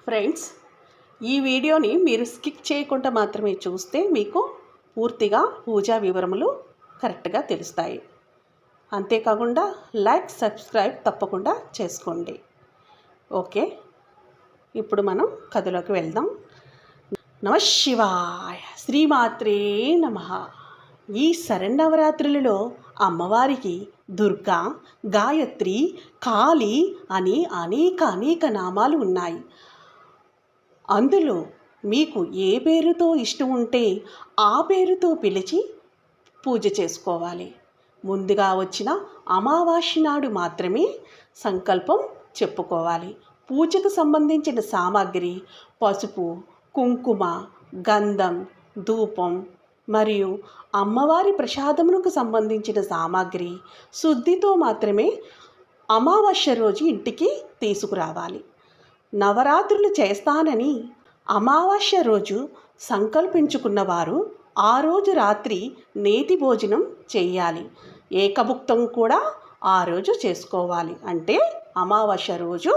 Friends, ఈ వీడియోని మీరు స్కిప్ చేయకుండా మాత్రమే చూస్తే మీకు పూర్తిగా పూజా వివరములు కరెక్ట్గా తెలుస్తాయి. అంతేకాకుండా లైక్ సబ్స్క్రైబ్ తప్పకుండా చేసుకోండి. ఓకే, ఇప్పుడు మనం కథలోకి వెళ్దాం. నమశివాయ, శ్రీమాత్రే నమః. ఈ శరన్నవరాత్రులలో అమ్మవారికి దుర్గా, గాయత్రి, కాళీ అని అనేక నామాలు ఉన్నాయి. అందులో మీకు ఏ పేరుతో ఇష్టం ఉంటే ఆ పేరుతో పిలిచి పూజ చేసుకోవాలి. ముందుగా వచ్చిన అమావాస్య నాడు మాత్రమే సంకల్పం చెప్పుకోవాలి. పూజకు సంబంధించిన సామాగ్రి పసుపు, కుంకుమ, గంధం, ధూపం మరియు అమ్మవారి ప్రసాదమునకు సంబంధించిన సామాగ్రి శుద్ధితో మాత్రమే అమావాస్య రోజు ఇంటికి తీసుకురావాలి. నవరాత్రులు చేస్తానని అమావాస్య రోజు సంకల్పించుకున్నవారు ఆ రోజు రాత్రి నేతి భోజనం చేయాలి. ఏకభుక్తం కూడా ఆ రోజు చేసుకోవాలి. అంటే అమావాస్య రోజు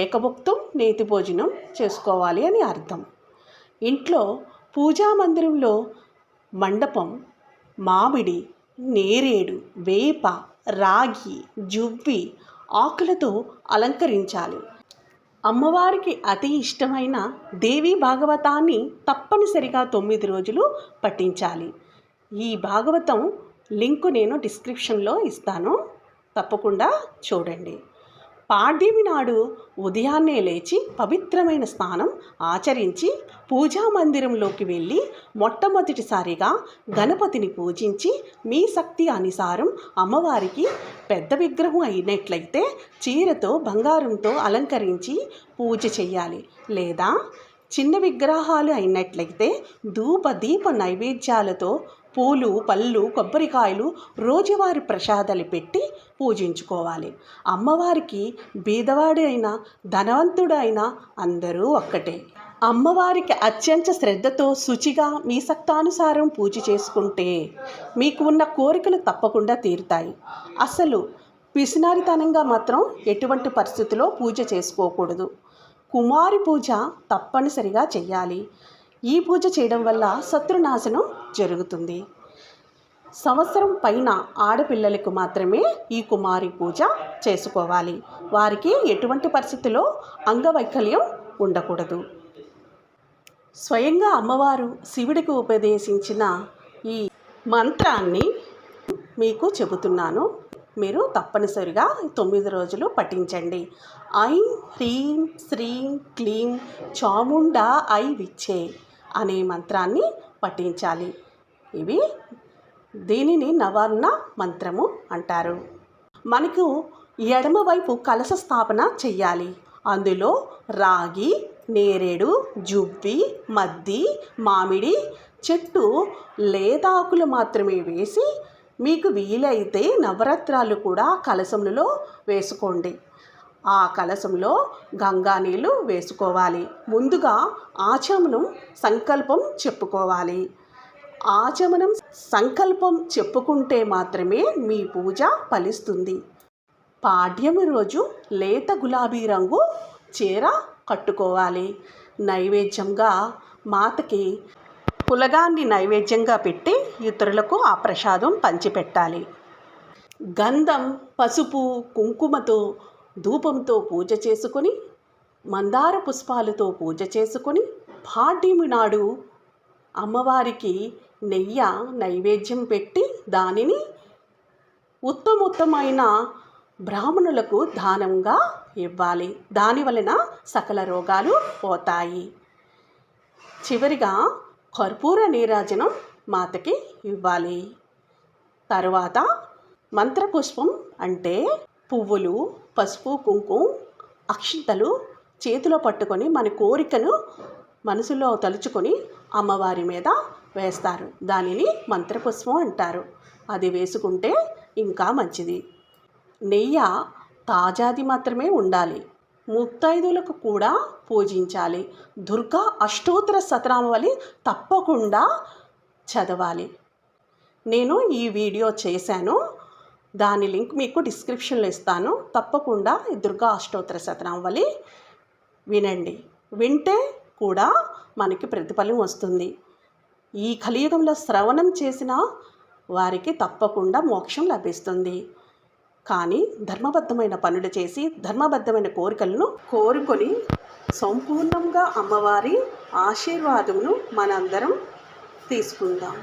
ఏకభుక్తం నేతి భోజనం చేసుకోవాలి అని అర్థం. ఇంట్లో పూజా మందిరంలో మండపం మామిడి, నేరేడు, వేప, రాగి, జువ్వి ఆకులతో అలంకరించాలి. అమ్మవారికి అతి ఇష్టమైన దేవీ భాగవతాన్ని తప్పనిసరిగా 9 రోజులు పఠించాలి. ఈ భాగవతం లింకు నేను డిస్క్రిప్షన్లో ఇస్తాను, తప్పకుండా చూడండి. పాడ్యమి నాడు ఉదయాన్నే లేచి పవిత్రమైన స్నానం ఆచరించి పూజా మందిరంలోకి వెళ్ళి మొట్టమొదటిసారిగా గణపతిని పూజించి మీ శక్తి అనుసారం అమ్మవారికి పెద్ద విగ్రహం అయినట్లయితే చీరతో బంగారంతో అలంకరించి పూజ చేయాలి. లేదా చిన్న విగ్రహాలు అయినట్లయితే ధూప దీప నైవేద్యాలతో పూలు, పళ్ళు, కొబ్బరికాయలు, రోజువారి ప్రసాదాలు పెట్టి పూజించుకోవాలి. అమ్మవారికి బీదవాడు అయినా ధనవంతుడు అయినా అందరూ ఒక్కటే. అమ్మవారికి అత్యంత శ్రద్ధతో శుచిగా మీ శక్తానుసారం పూజ చేసుకుంటే మీకు ఉన్న కోరికలు తప్పకుండా తీరుతాయి. అసలు పిసినారితనంగా మాత్రం ఎటువంటి పరిస్థితిలో పూజ చేసుకోకూడదు. కుమారి పూజ తప్పనిసరిగా చేయాలి. ఈ పూజ చేయడం వల్ల శత్రునాశనం జరుగుతుంది. సంవత్సరం పైన ఆడపిల్లలకు మాత్రమే ఈ కుమారి పూజ చేసుకోవాలి. వారికి ఎటువంటి పరిస్థితిలో అంగవైకల్యం ఉండకూడదు. స్వయంగా అమ్మవారు శివుడికి ఉపదేశించిన ఈ మంత్రాన్ని మీకు చెబుతున్నాను. మీరు తప్పనిసరిగా 9 రోజులు పఠించండి. ఐం హ్రీం శ్రీం క్లీం చాముండా ఐ విచ్చే అనే మంత్రాన్ని పఠించాలి. దీనిని నవార్ణ మంత్రము అంటారు. మనకు ఎడమవైపు కలశ స్థాపన చెయ్యాలి. అందులో రాగి, నేరేడు, జువ్వి, మద్ది, మామిడి చెట్టు లేతాకులు మాత్రమే వేసి మీకు వీలైతే నవరత్నాలు కూడా కలశంలో వేసుకోండి. ఆ కలశంలో గంగా నీళ్ళు వేసుకోవాలి. ముందుగా ఆచమనం సంకల్పం చెప్పుకోవాలి. ఆచమనం సంకల్పం చెప్పుకుంటే మాత్రమే మీ పూజ ఫలిస్తుంది. పాడ్యమి రోజు లేత గులాబీ రంగు చీర కట్టుకోవాలి. నైవేద్యంగా మాతకి పులగాన్ని నైవేద్యంగా పెట్టి ఇతరులకు ఆ ప్రసాదం పంచిపెట్టాలి. గంధం, పసుపు, కుంకుమతో ధూపంతో పూజ చేసుకొని మందార పుష్పాలతో పూజ చేసుకొని పాడ్యమి నాడు అమ్మవారికి నెయ్యి నైవేద్యం పెట్టి దానిని ఉత్తమోత్తమైన బ్రాహ్మణులకు దానంగా ఇవ్వాలి. దాని వలన సకల రోగాలు పోతాయి. చివరిగా కర్పూర నీరాజనం మాతకి ఇవ్వాలి. తరువాత మంత్రపుష్పం అంటే పువ్వులు, పసుపు, కుంకుమ, అక్షింతలు చేతిలో పట్టుకొని మన కోరికను మనసులో తలుచుకొని అమ్మవారి మీద వేస్తారు. దానిని మంత్రపుష్పం అంటారు. అది వేసుకుంటే ఇంకా మంచిది. నెయ్యి తాజాది మాత్రమే ఉండాలి. ముత్తైదులకు కూడా పూజించాలి. దుర్గా అష్టోత్తర శతనామావళి తప్పకుండా చదవాలి. నేను ఈ వీడియో చేశాను, దాని లింక్ మీకు డిస్క్రిప్షన్లో ఇస్తాను. తప్పకుండా దుర్గా అష్టోత్తర శతనామావళి వినండి. వింటే కూడా మనకి ప్రతిఫలం వస్తుంది. ఈ కలియుగంలో శ్రవణం చేసిన వారికి తప్పకుండా మోక్షం లభిస్తుంది. కానీ ధర్మబద్ధమైన పనులు చేసి ధర్మబద్ధమైన కోరికలను కోరుకొని సంపూర్ణంగా అమ్మవారి ఆశీర్వాదమును మనందరం తీసుకుందాం.